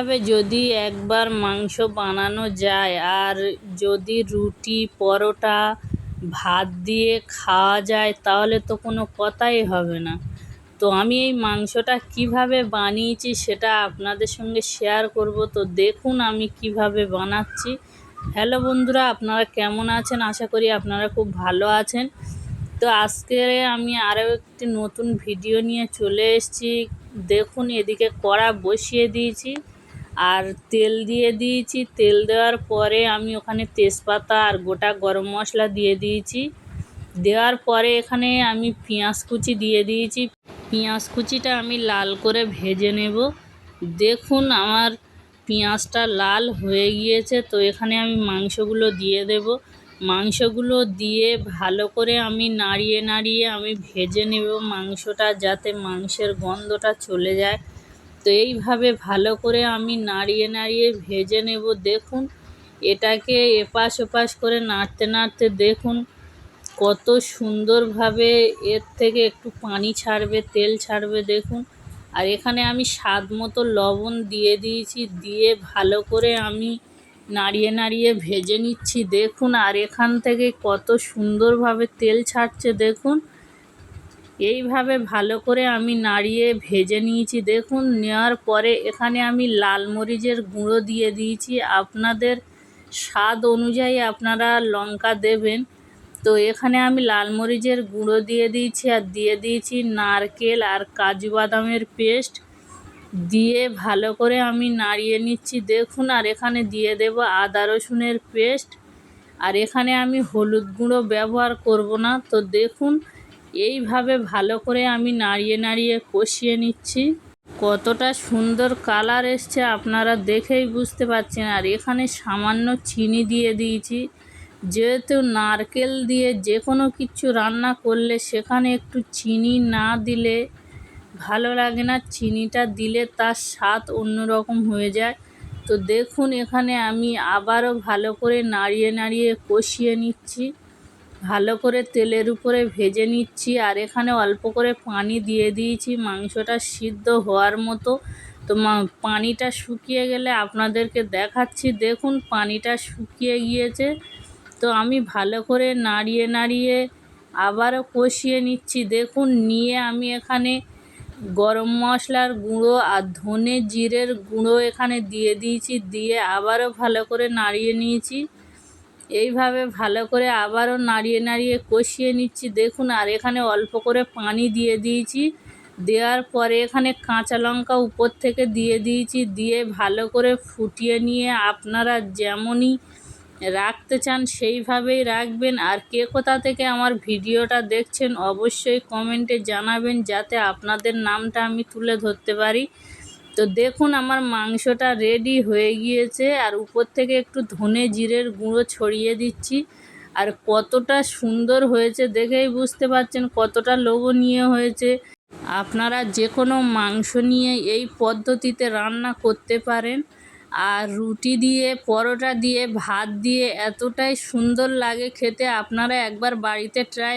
এইভাবে যদি একবার মাংস বানানো যায় আর যদি রুটি পরোটা ভাত দিয়ে খাওয়া যায় তাহলে তো কোনো কথাই হবে না। তো আমি এই মাংসটা কিভাবে বানিয়েছি সেটা আপনাদের সঙ্গে শেয়ার করব। তো দেখুন আমি কিভাবে বানাচ্ছি। হ্যালো বন্ধুরা, আপনারা কেমন আছেন? আশা করি আপনারা খুব ভালো আছেন। তো আজকে আমি আরও একটি নতুন ভিডিও নিয়ে চলে এসেছি। দেখুন এদিকে কড়া বসিয়ে দিয়েছি আর তেল দিয়ে দিয়েছি। তেল দেওয়ার পরে আমি ওখানে তেজপাতা আর গোটা গরম মশলা দিয়ে দিয়েছি। দেওয়ার পরে এখানে আমি পেঁয়াজ কুচি দিয়ে দিয়েছি। পেঁয়াজ কুচিটা আমি লাল করে ভেজে নেব। দেখুন আমার পেঁয়াজটা লাল হয়ে গিয়েছে। তো এখানে আমি মাংসগুলো দিয়ে দেব। মাংসগুলো দিয়ে ভালো করে আমি নাড়িয়ে নাড়িয়ে আমি ভেজে নেব মাংসটা, যাতে মাংসের গন্ধটা চলে যায়। তো এইভাবে ভালো করে আমি নাড়িয়ে নাড়িয়ে ভেজে নেব। দেখুন এটাকে এপাশ ওপাশ করে নাড়তে নাড়তে দেখুন কত সুন্দরভাবে এর থেকে একটু পানি ছাড়বে, তেল ছাড়বে দেখুন। আর এখানে আমি স্বাদ মতো লবণ দিয়ে দিয়েছি। দিয়ে ভালো করে আমি নাড়িয়ে নাড়িয়ে ভেজে নিচ্ছি দেখুন। আর এখান থেকে কত সুন্দরভাবে তেল ছাড়ছে দেখুন। এইভাবে ভালো করে আমি নাড়িয়ে ভেজে নিয়েছি দেখুন। নেওয়ার পরে এখানে আমি লাল মরিচের গুঁড়ো দিয়ে দিয়েছি। আপনাদের স্বাদ অনুযায়ী আপনারা লঙ্কা দেবেন। তো এখানে আমি লাল মরিচের গুঁড়ো দিয়ে দিয়েছি আর দিয়ে দিয়েছি নারকেল আর কাজু বাদামের পেস্ট। দিয়ে ভালো করে আমি নাড়িয়ে নিচ্ছি দেখুন। আর এখানে দিয়ে দেব আদা রসুনের পেস্ট। আর এখানে আমি হলুদ গুঁড়ো ব্যবহার করব না। তো দেখুন এইভাবে ভালো করে আমি নাড়িয়ে নাড়িয়ে কষিয়ে নিচ্ছি। কতটা সুন্দর কালার এসছে আপনারা দেখেই বুঝতে পারছেন। আর এখানে সামান্য চিনি দিয়ে দিয়েছি। যেহেতু নারকেল দিয়ে যে কোনো কিছু রান্না করলে সেখানে একটু চিনি না দিলে ভালো লাগে না। চিনিটা দিলে তার স্বাদ অন্যরকম হয়ে যায়। তো দেখুন এখানে আমি আবারও ভালো করে নাড়িয়ে নাড়িয়ে কষিয়ে নিচ্ছি, ভালো করে তেলের উপরে ভেজে নিচ্ছি। আর এখানে অল্প করে পানি দিয়ে দিয়েছি মাংসটা সিদ্ধ হওয়ার মতো। তো পানিটা শুকিয়ে গেলে আপনাদেরকে দেখাচ্ছি। দেখুন পানিটা শুকিয়ে গিয়েছে। তো আমি ভালো করে নাড়িয়ে নাড়িয়ে আবারও কষিয়ে নিচ্ছি দেখুন। নিয়ে আমি এখানে গরম মশলার গুঁড়ো আর ধনে জিরের গুঁড়ো এখানে দিয়ে দিয়েছি। দিয়ে আবারও ভালো করে নাড়িয়ে নিয়েছি। এইভাবে ভালো করে আবারও নাড়িয়ে নাড়িয়ে কষিয়ে নিচ্ছি দেখুন। আর এখানে অল্প করে পানি দিয়ে দিয়েছি। দেওয়ার পরে এখানে কাঁচা লঙ্কা উপর থেকে দিয়ে দিয়েছি। দিয়ে ভালো করে ফুটিয়ে নিয়ে আপনারা যেমনই রাখতে চান সেইভাবেই রাখবেন। আর কে কোথা থেকে আমার ভিডিওটা দেখছেন অবশ্যই কমেন্টে জানাবেন, যাতে আপনাদের নামটা আমি তুলে ধরতে পারি। তো দেখুন আমার মাংসটা রেডি হয়ে গিয়েছে। আর উপর থেকে একটু ধনে জিরের গুঁড়ো ছড়িয়ে দিচ্ছি। আর কতটা সুন্দর হয়েছে দেখেই বুঝতে পারছেন কতটা লোভনীয় হয়েছে। আপনারা যে কোনো মাংস নিয়ে এই পদ্ধতিতে রান্না করতে পারেন। আর রুটি দিয়ে, পরোটা দিয়ে, ভাত দিয়ে এতটাই সুন্দর লাগে খেতে। আপনারা একবার বাড়িতে ট্রাই